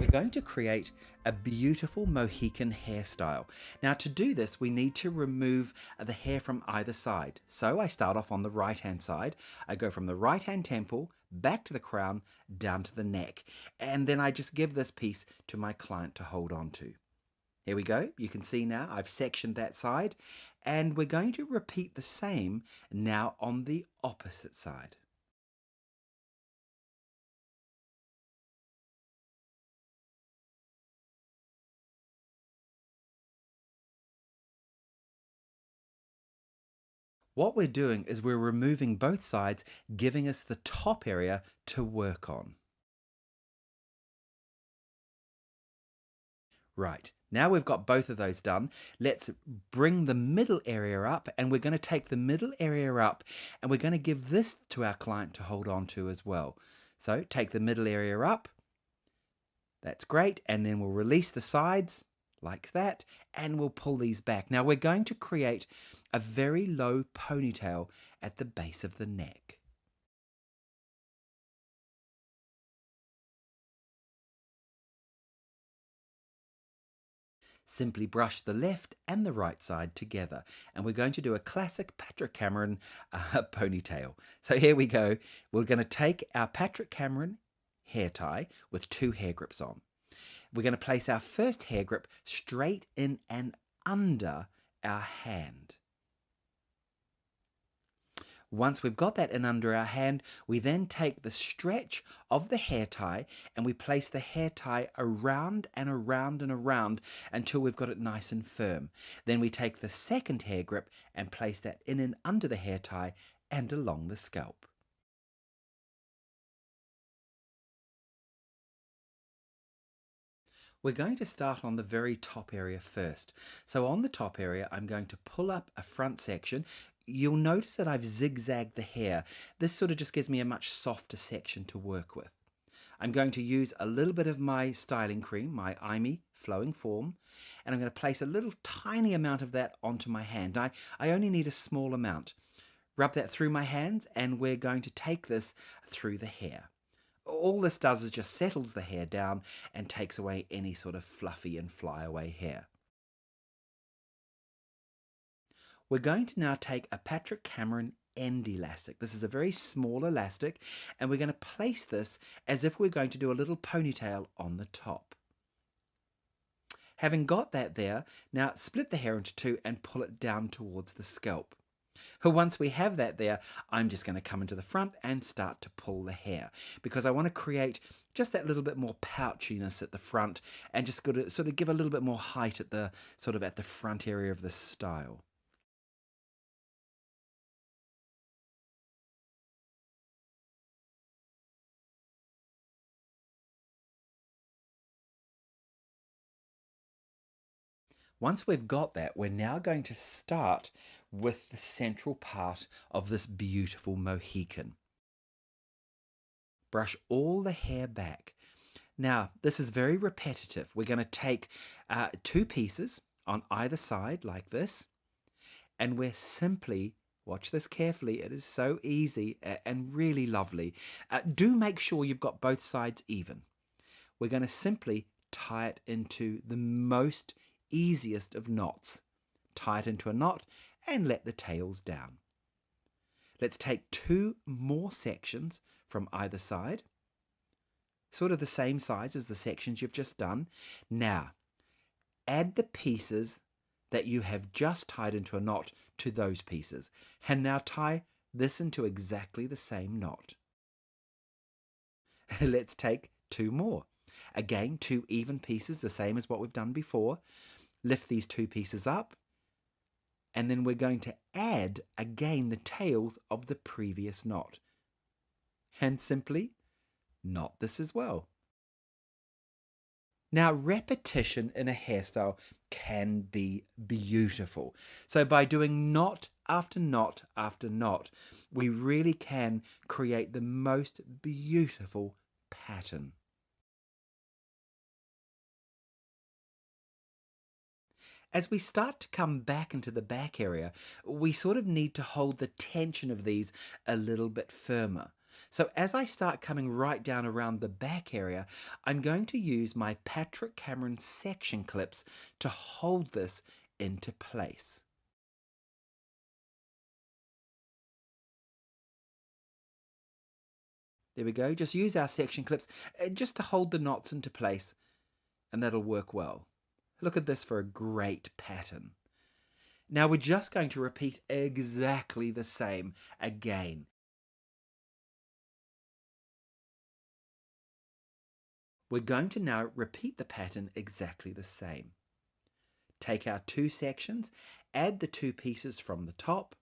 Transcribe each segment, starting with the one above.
going to create a beautiful Mohican hairstyle. Now to do this, we need to remove the hair from either side. So I start off on the right hand side. I go from the right hand temple, back to the crown, down to the neck. And then I just give this piece to my client to hold on to. Here we go. You can see now I've sectioned that side. And we're going to repeat the same now on the opposite side. What we're doing is we're removing both sides, giving us the top area to work on. Right, now we've got both of those done. Let's bring the middle area up, and we're going to take the middle area up and we're going to give this to our client to hold on to as well. So take the middle area up. That's great. And then we'll release the sides like that, and we'll pull these back. Now we're going to create a very low ponytail at the base of the neck. Simply brush the left and the right side together, and we're going to do a classic Patrick Cameron ponytail. So here we go. We're going to take our Patrick Cameron hair tie with 2 hair grips on. We're going to place our first hair grip straight in and under our hand. Once we've got that in under our hand, we then take the stretch of the hair tie and we place the hair tie around and around and around until we've got it nice and firm. Then we take the second hair grip and place that in and under the hair tie and along the scalp. We're going to start on the very top area first. So on the top area, I'm going to pull up a front section. You'll notice that I've zigzagged the hair. This sort of just gives me a much softer section to work with. I'm going to use a little bit of my styling cream, my Ime Flowing Form, and I'm going to place a little tiny amount of that onto my hand. I only need a small amount. Rub that through my hands, and we're going to take this through the hair. All this does is just settles the hair down and takes away any sort of fluffy and flyaway hair. We're going to now take a Patrick Cameron end elastic. This is a very small elastic, and we're going to place this as if we're going to do a little ponytail on the top. Having got that there, now split the hair into 2 and pull it down towards the scalp. Once we have that there, I'm just going to come into the front and start to pull the hair, because I want to create just that little bit more pouchiness at the front and just got to sort of give a little bit more height at the front area of the style. Once we've got that, we're now going to start with the central part of this beautiful Mohican. Brush all the hair back. Now, this is very repetitive. We're going to take 2 pieces on either side like this, and we're simply, watch this carefully, it is so easy and really lovely. Do make sure you've got both sides even. We're going to simply tie it into the most easiest of knots. Tie it into a knot and let the tails down. Let's take 2 more sections from either side, sort of the same size as the sections you've just done. Now, add the pieces that you have just tied into a knot to those pieces, and now tie this into exactly the same knot. Let's take 2 more. Again, 2 even pieces, the same as what we've done before. Lift these 2 pieces up, and then we're going to add again the tails of the previous knot, and simply knot this as well. Now, repetition in a hairstyle can be beautiful. So by doing knot after knot after knot, we really can create the most beautiful pattern. As we start to come back into the back area, we sort of need to hold the tension of these a little bit firmer. So as I start coming right down around the back area, I'm going to use my Patrick Cameron section clips to hold this into place. There we go, just use our section clips just to hold the knots into place, and that'll work well. Look at this for a great pattern. Now we're just going to repeat exactly the same again. We're going to now repeat the pattern exactly the same. Take our two sections, add the two pieces from the top,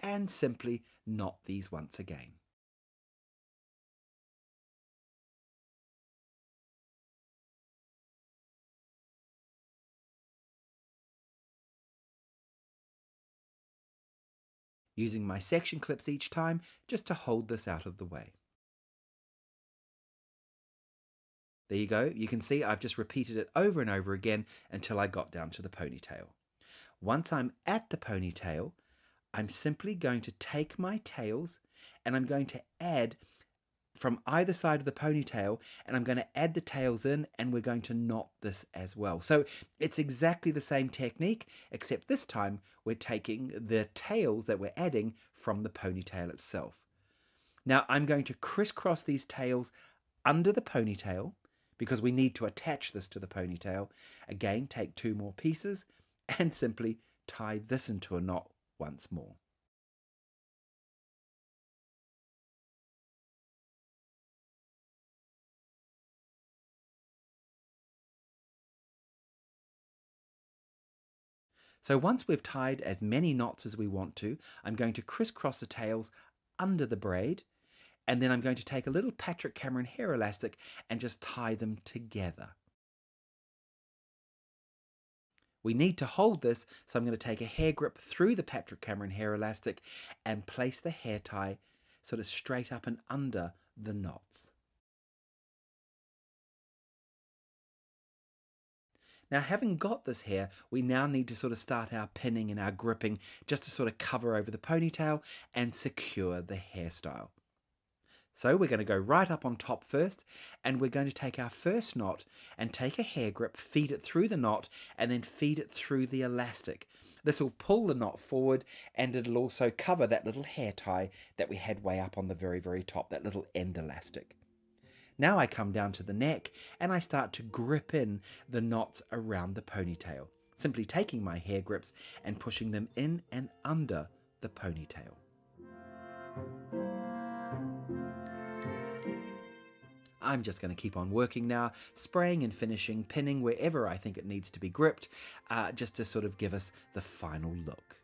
and simply knot these once again. Using my section clips each time just to hold this out of the way. There you go. You can see I've just repeated it over and over again until I got down to the ponytail. Once I'm at the ponytail, I'm simply going to take my tails and I'm going to add from either side of the ponytail, and I'm going to add the tails in, and we're going to knot this as well. So it's exactly the same technique, except this time we're taking the tails that we're adding from the ponytail itself. Now I'm going to crisscross these tails under the ponytail because we need to attach this to the ponytail. Again, take two more pieces and simply tie this into a knot once more. So once we've tied as many knots as we want to, I'm going to crisscross the tails under the braid, and then I'm going to take a little Patrick Cameron hair elastic and just tie them together. We need to hold this, so I'm going to take a hair grip through the Patrick Cameron hair elastic and place the hair tie sort of straight up and under the knots. Now, having got this hair, we now need to sort of start our pinning and our gripping just to sort of cover over the ponytail and secure the hairstyle. So we're going to go right up on top first, and we're going to take our first knot and take a hair grip, feed it through the knot, and then feed it through the elastic. This will pull the knot forward, and it'll also cover that little hair tie that we had way up on the very, very top, that little end elastic. Now I come down to the neck, and I start to grip in the knots around the ponytail, simply taking my hair grips and pushing them in and under the ponytail. I'm just going to keep on working now, spraying and finishing, pinning wherever I think it needs to be gripped, just to sort of give us the final look.